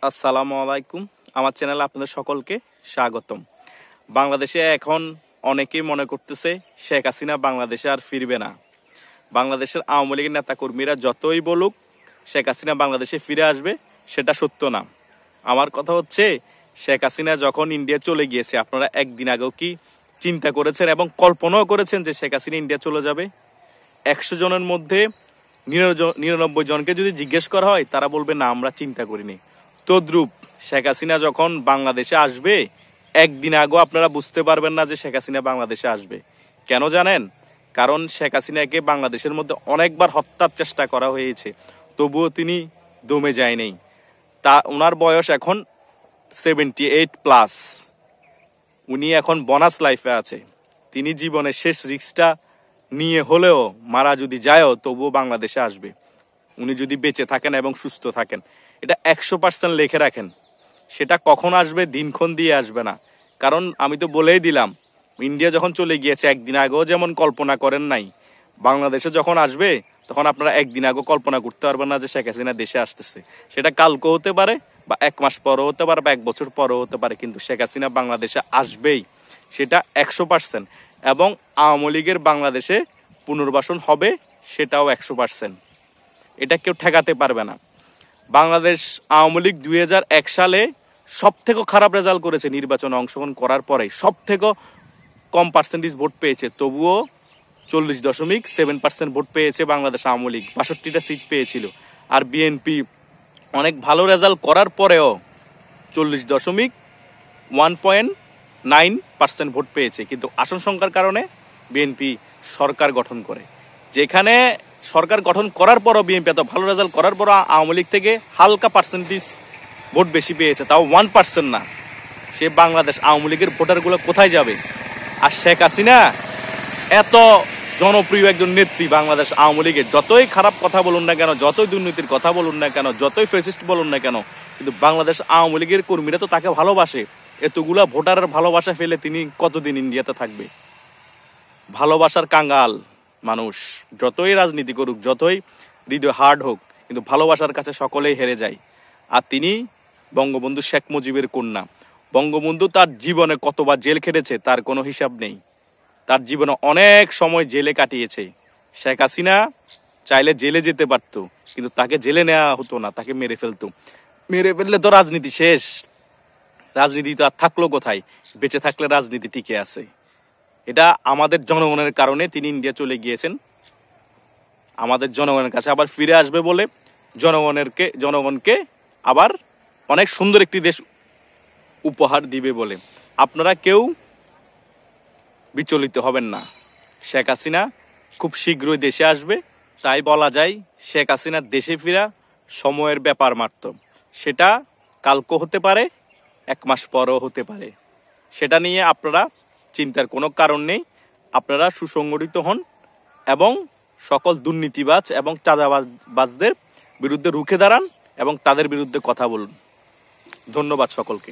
আসসালামু আলাইকুম। আমার চ্যানেলে আপনাদের সকলকে স্বাগতম। বাংলাদেশে এখন অনেকেই মনে করতেছে শেখ হাসিনা বাংলাদেশে আর ফিরবে না। বাংলাদেশের আওয়ামী লীগের নেতাকর্মীরা যতই বলুক শেখ হাসিনা বাংলাদেশে ফিরে আসবে, সেটা সত্য না। আমার কথা হচ্ছে, শেখ হাসিনা যখন ইন্ডিয়া চলে গিয়েছে, আপনারা একদিন আগেও কি চিন্তা করেছেন এবং কল্পনাও করেছেন যে শেখ হাসিনা ইন্ডিয়া চলে যাবে? 100 জনের মধ্যে 99 জনকে যদি জিজ্ঞেস করা হয়, তারা বলবে না, আমরা চিন্তা করিনি। তদ্রূপ শেখ হাসিনা যখন বাংলাদেশে আসবে, একদিন আগেও আপনারা বুঝতে পারবেন না যে শেখ হাসিনা বাংলাদেশে আসবে। কেন জানেন? কারণ শেখ হাসিনাকে বাংলাদেশের মধ্যে অনেকবার হত্যার চেষ্টা করা হয়েছে, তবুও তিনি দমে যায়নি। ওনার বয়স এখন 78+। উনি এখন বোনাস লাইফে আছে। তিনি জীবনের শেষ রিস্কটা নিয়ে হলেও, মারা যদি যায়ও, তবুও বাংলাদেশে আসবে, উনি যদি বেঁচে থাকেন এবং সুস্থ থাকেন। এটা 100% লিখে রাখেন। সেটা কখন আসবে, দিনক্ষণ দিয়ে আসবে না। কারণ আমি তো বলেই দিলাম, ইন্ডিয়া যখন চলে গিয়েছে, একদিন আগেও যেমন কল্পনা করেন নাই, বাংলাদেশে যখন আসবে তখন আপনারা একদিন আগেও কল্পনা করতে পারবেন না যে শেখ হাসিনা দেশে আসতেছে। সেটা কালকেও হতে পারে, বা 1 মাস পরও হতে পারে, বা 1 বছর পরও হতে পারে, কিন্তু শেখ হাসিনা বাংলাদেশে আসবেই, সেটা 100%। এবং আওয়ামী লীগের বাংলাদেশে পুনর্বাসন হবে, সেটাও 100%। এটা কেউ ঠেকাতে পারবে না। বাংলাদেশ আওয়ামী লীগ 2001 সালে সব থেকে খারাপ রেজাল্ট করেছে, নির্বাচনে অংশগ্রহণ করার পরে সব থেকে কম পার্সেন্টেজ ভোট পেয়েছে, তবুও 40.7% ভোট পেয়েছে বাংলাদেশ আওয়ামী লীগ, 62টা সিট পেয়েছিল। আর বিএনপি অনেক ভালো রেজাল্ট করার পরেও 40.1.9% ভোট পেয়েছে, কিন্তু আসন সংখ্যার কারণে বিএনপি সরকার গঠন করে। যেখানে সরকার গঠন করার পরও বিএনপি এত ভালো রেজাল্ট করার পরও আওয়ামী লীগ থেকে হালকা পার্সেন্টেজ ভোট বেশি পেয়েছে, তাও 1% না। সে বাংলাদেশ আওয়ামী লীগের ভোটারগুলো কোথায় যাবে? আর শেখ হাসিনা এত জনপ্রিয় একজন নেত্রী, বাংলাদেশ আওয়ামী লীগের যতই খারাপ কথা বলুন না কেন, যতই দুর্নীতির কথা বলুন না কেন, যতই ফ্যাসিস্ট বলুন না কেন, কিন্তু বাংলাদেশ আওয়ামী লীগের কর্মীরা তো তাকে ভালোবাসে। এতগুলা ভোটারের ভালোবাসা ফেলে তিনি কতদিন ইন্ডিয়াতে থাকবে? ভালোবাসার কাঙ্গাল মানুষ যতই রাজনীতি করুক, যতই হৃদয় হার্ড হোক, কিন্তু ভালোবাসার কাছে সকলেই হেরে যায়। আর তিনি বঙ্গবন্ধু শেখ মুজিবের কন্যা। বঙ্গবন্ধু তার জীবনে কতবার জেল খেটেছে তার কোনো হিসাব নেই। তার জীবনে অনেক সময় জেলে কাটিয়েছে। শেখ হাসিনা চাইলে জেলে যেতে পারত, কিন্তু তাকে জেলে নেওয়া হতো না, তাকে মেরে ফেলতো। মেরে ফেললে তো রাজনীতি শেষ। রাজনীতি তো আর থাকলো কোথায়? বেঁচে থাকলে রাজনীতি টিকে আছে। এটা আমাদের জনগণের কারণে তিনি ইন্ডিয়া চলে গিয়েছেন, আমাদের জনগণের কাছে আবার ফিরে আসবে বলে, জনগণকে আবার অনেক সুন্দর একটি দেশ উপহার দিবে বলে। আপনারা কেউ বিচলিত হবেন না। শেখ হাসিনা খুব শীঘ্রই দেশে আসবে। তাই বলা যায়, শেখ হাসিনার দেশে ফেরা সময়ের ব্যাপার মাত্র। সেটা কালকে হতে পারে, 1 মাস পরও হতে পারে। সেটা নিয়ে আপনারা চিন্তার কোনো কারণ নেই। আপনারা সুসংগঠিত হন এবং সকল দুর্নীতিবাজ এবং চাঁদাবাজদের বিরুদ্ধে রুখে দাঁড়ান এবং তাদের বিরুদ্ধে কথা বলুন। ধন্যবাদ সকলকে।